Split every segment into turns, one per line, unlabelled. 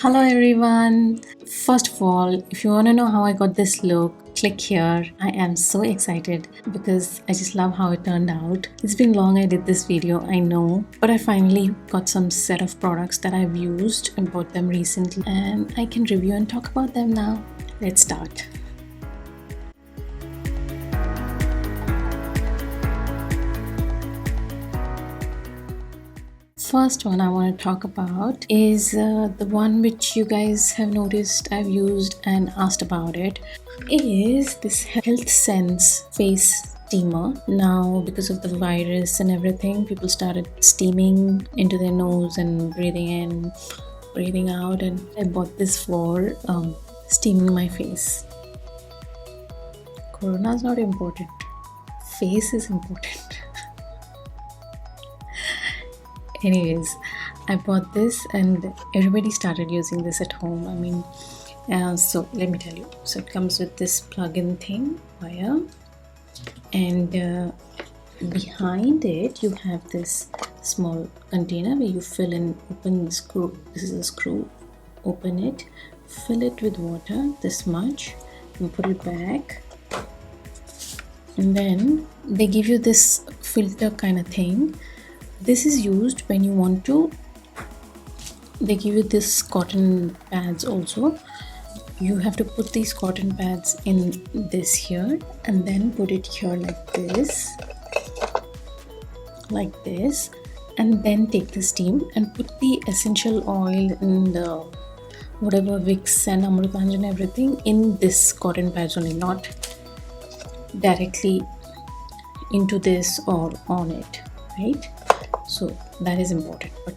Hello everyone! First of all, if you want to know how I got this look, click here. I am so excited because I just love how it turned out. It's been long I did this video, I know, but I finally got some set of products that I've used and bought them recently and I can review and talk about them now. Let's start. First one I want to talk about is the one which you guys have noticed I've used and asked about it. Is this HealthSense face steamer. Now because of the virus and everything, people started steaming into their nose and breathing in, breathing out, and I bought this for steaming my face. Corona is not important, face is important. Anyways, I bought this and everybody started using this at home. So let me tell you. So it comes with this plug-in thing, wire, and behind it you have this small container where you fill and open the screw. This is a screw. Open it, fill it with water, this much, and put it back. And then they give you this filter kind of thing. This is used when you want to, they give you this cotton pads also. You have to put these cotton pads in this here and then put it here like this, and then take the steam and put the essential oil and whatever Vicks and Amrutanj and everything in this cotton pads only, not directly into this or on it, right? So that is important, but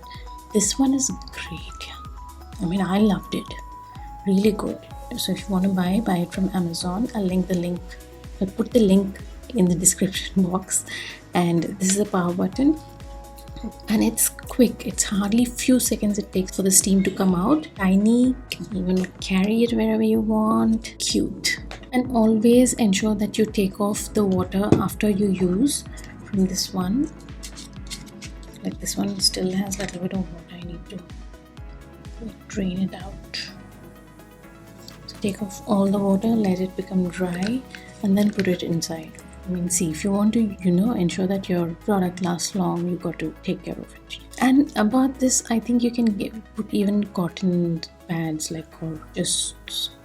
this one is great. I loved it, really good. So if you want to buy it from Amazon. I'll put the link in the description box. And this is a power button and it's quick. It's hardly few seconds it takes for the steam to come out. Tiny, you can even carry it wherever you want. Cute. And always ensure that you take off the water after you use from this one. Like this one still has a little bit of water. I need to drain it out. So take off all the water, let it become dry, and then put it inside. See, if you want to, ensure that your product lasts long, you got to take care of it. And about this, I think you can put even cotton pads, or just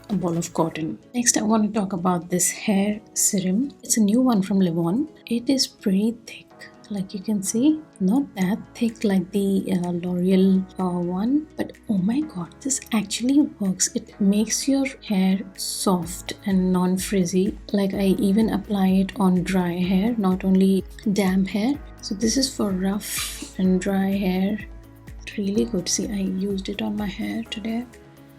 a ball of cotton. Next, I want to talk about this hair serum. It's a new one from Livon. It is pretty thick. Like you can see, not that thick like the L'Oreal one, but oh my god, this actually works. It makes your hair soft and non-frizzy. Like I even apply it on dry hair, not only damp hair. So this is for rough and dry hair. Really good. See, I used it on my hair today.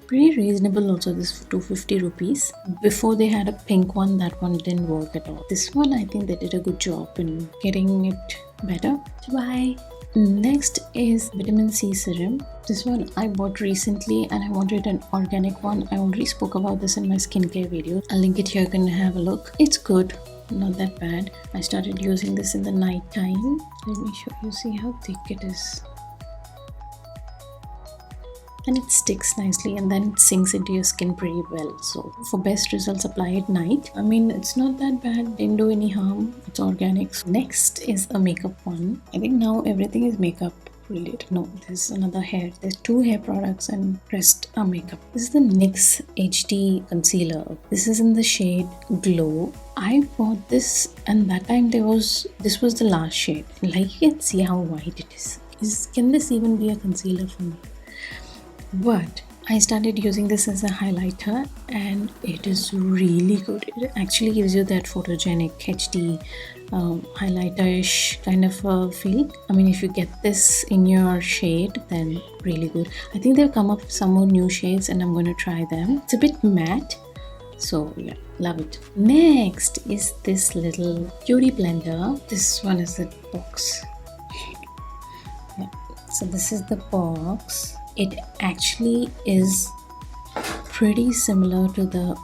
Pretty reasonable also, this for 250 rupees. Before they had a pink one, that one didn't work at all. This one, I think they did a good job in getting it better. Bye. Next is vitamin C serum. This one I bought recently and I wanted an organic one. I already spoke about this in my skincare video. I'll link it here, you can have a look. It's good, not that bad. I started using this in the night time. Let me show you, see how thick it is. And it sticks nicely and then it sinks into your skin pretty well. So for best results, apply at night. It's not that bad, didn't do any harm, it's organic. So next is a makeup one. I think now everything is makeup related. No, there's another hair. There's 2 hair products and rest are makeup. This is the NYX HD concealer. This is in the shade Glow. I bought this and that time this was the last shade. Like you can see how white it is. Can this even be a concealer for me? But I started using this as a highlighter and it is really good. It actually gives you that photogenic HD highlighter-ish kind of a feel. If you get this in your shade, then really good. I think they've come up with some more new shades and I'm going to try them. It's a bit matte, so yeah, love it. Next is this little beauty blender. This one is the box. Yeah. So this is the box. It actually is pretty similar to the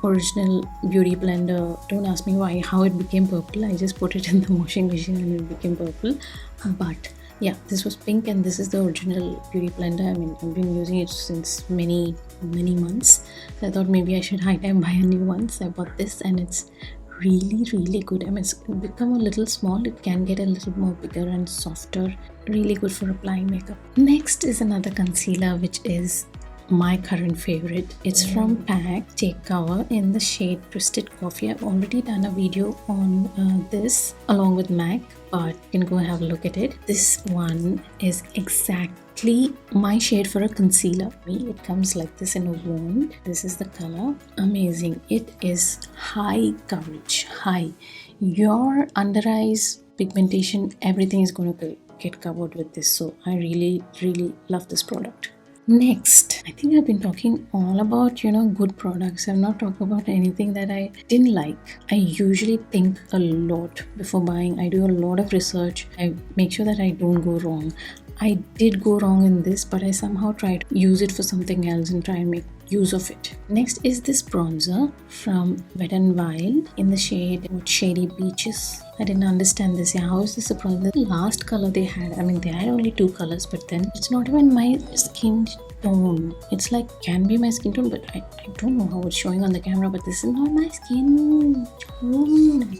original beauty blender. Don't ask me how it became purple. I just put it in the washing machine and it became purple. But Yeah, this was pink and this is the original beauty blender. I mean, I've been using it since many months. So I thought maybe I should high time buy a new one. So I bought this and it's really good. I mean, it's become a little small. It can get a little more bigger and softer. Really good for applying makeup. Next is another concealer, which is my current favorite. It's from PAC Take Cover in the shade Twisted Coffee. I've already done a video on this along with MAC, but you can go and have a look at it. This one is exactly my shade for a concealer. It comes like this in a wand. This is the color. Amazing. It is high coverage, high. Your under eyes, pigmentation, everything is going to get covered with this. So I really love this product. Next, I think I've been talking all about, good products. I've not talked about anything that I didn't like. I usually think a lot before buying. I do a lot of research. I make sure that I don't go wrong. I did go wrong in this, but I somehow tried to use it for something else and try and make use of it. Next is this bronzer from Wet n Wild in the shade Shady Beaches. I didn't understand this. Yeah, how is this a bronzer? The last color they had, I mean, they had only 2 colors, but then it's not even my skin tone. It's like, can be my skin tone, but I don't know how it's showing on the camera, but this is not my skin tone.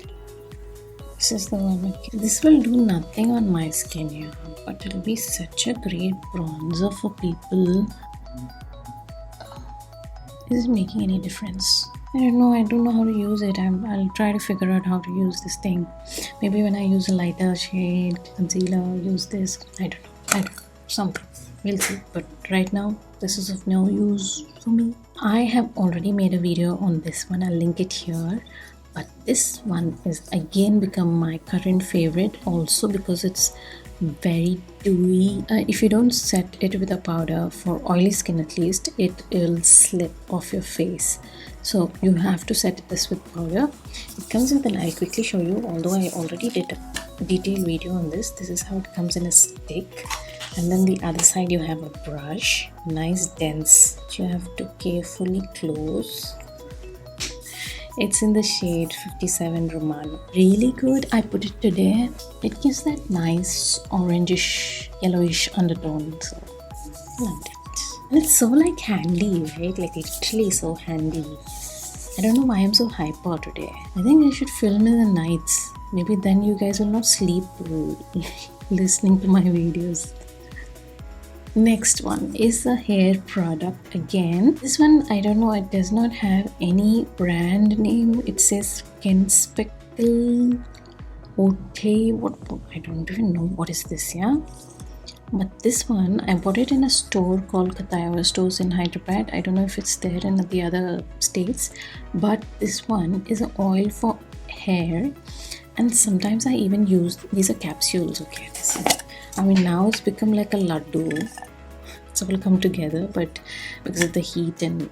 This is the one. This will do nothing on my skin here, but it'll be such a great bronzer for people. Is it making any difference? I don't know how to use it. I'll try to figure out how to use this thing. Maybe when I use a lighter shade concealer, I'll use this. I don't know. Something. We'll see. But right now, this is of no use for me. I have already made a video on this one. I'll link it here. But this one is again become my current favorite also because it's very dewy. If you don't set it with a powder, for oily skin at least, it will slip off your face. So you have to set this with powder. It comes with an, I'll quickly show you, although I already did a detailed video on this. This is how it comes in a stick. And then the other side you have a brush, nice dense, which you have to carefully close. It's in the shade 57 Romano. Really good. I put it today. It gives that nice orangish, yellowish undertone. So, loved it. And it's so like handy, right? Like literally so handy. I don't know why I'm so hyper today. I think I should film in the nights. Maybe then you guys will not sleep listening to my videos. Next one is a hair product again. This one, I don't know, it does not have any brand name. It says Kenspeckle, Otiei, what, I don't even know what is this, yeah? But this one, I bought it in a store called Katayava Stores in Hyderabad. I don't know if it's there in the other states, but this one is an oil for hair. And sometimes I even use, these are capsules, okay? I mean, now it's become like a laddu. So will come together, but because of the heat and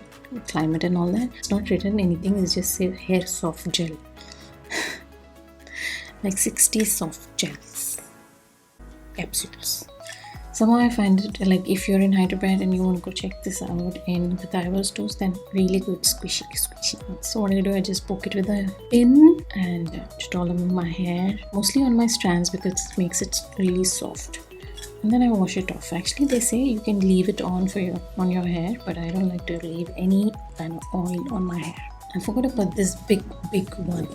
climate and all that, it's not written anything. It's just say hair soft gel. Like 60 soft gels. Capsules. Somehow I find it like if you're in Hyderabad and you want to go check this out in the Taiwan stores, then really good squishy. So what I do, I just poke it with a pin and just all over my hair, mostly on my strands because it makes it really soft. And then I wash it off. Actually, they say you can leave it on your hair, but I don't like to leave any kind of oil on my hair. I forgot about this big one.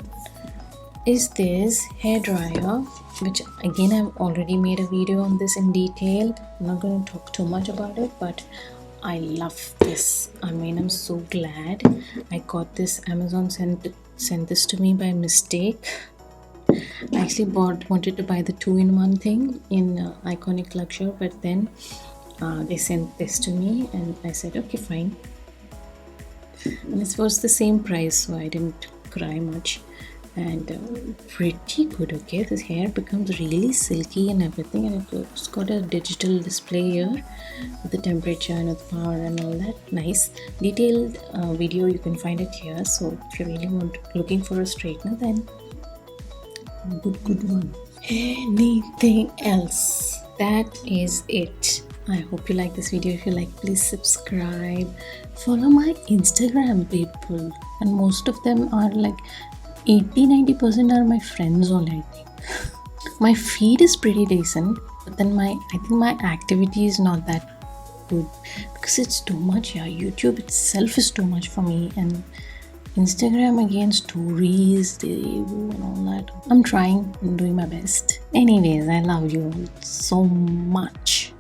Is this hair dryer, which again I've already made a video on this in detail. I'm not going to talk too much about it, but I love this. I mean, I'm so glad I got this. Amazon sent this to me by mistake. I actually wanted to buy the 2-in-1 thing in Ikonic Luxure, but then they sent this to me and I said okay, fine. And it was the same price, so I didn't cry much. And pretty good, okay? This hair becomes really silky and everything, and it's got a digital display here with the temperature and the power and all that. Nice detailed video, you can find it here. So if you're really looking for a straightener, then good one. Anything else? That is it. I hope you like this video. If you like, please subscribe, follow my Instagram, people, and most of them are like 80-90% are my friends only, I think. My feed is pretty decent, But then I think my activity is not that good because it's too much. Yeah, YouTube itself is too much for me, and Instagram again, stories, and all that. I'm trying, I'm doing my best. Anyways, I love you all so much.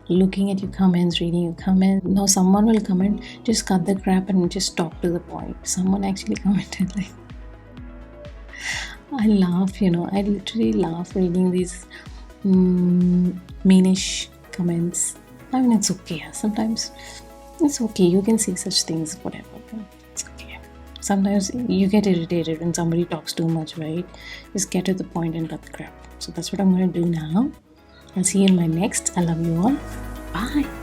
Looking at your comments, reading your comments. Now someone will comment, just cut the crap and just talk to the point. Someone actually commented like, I laugh, I literally laugh reading these meanish comments. I mean, it's okay. Sometimes it's okay. You can say such things, whatever. It's okay. Sometimes you get irritated when somebody talks too much, right? Just get to the point and cut the crap. So that's what I'm going to do now. I'll see you in my next. I love you all. Bye.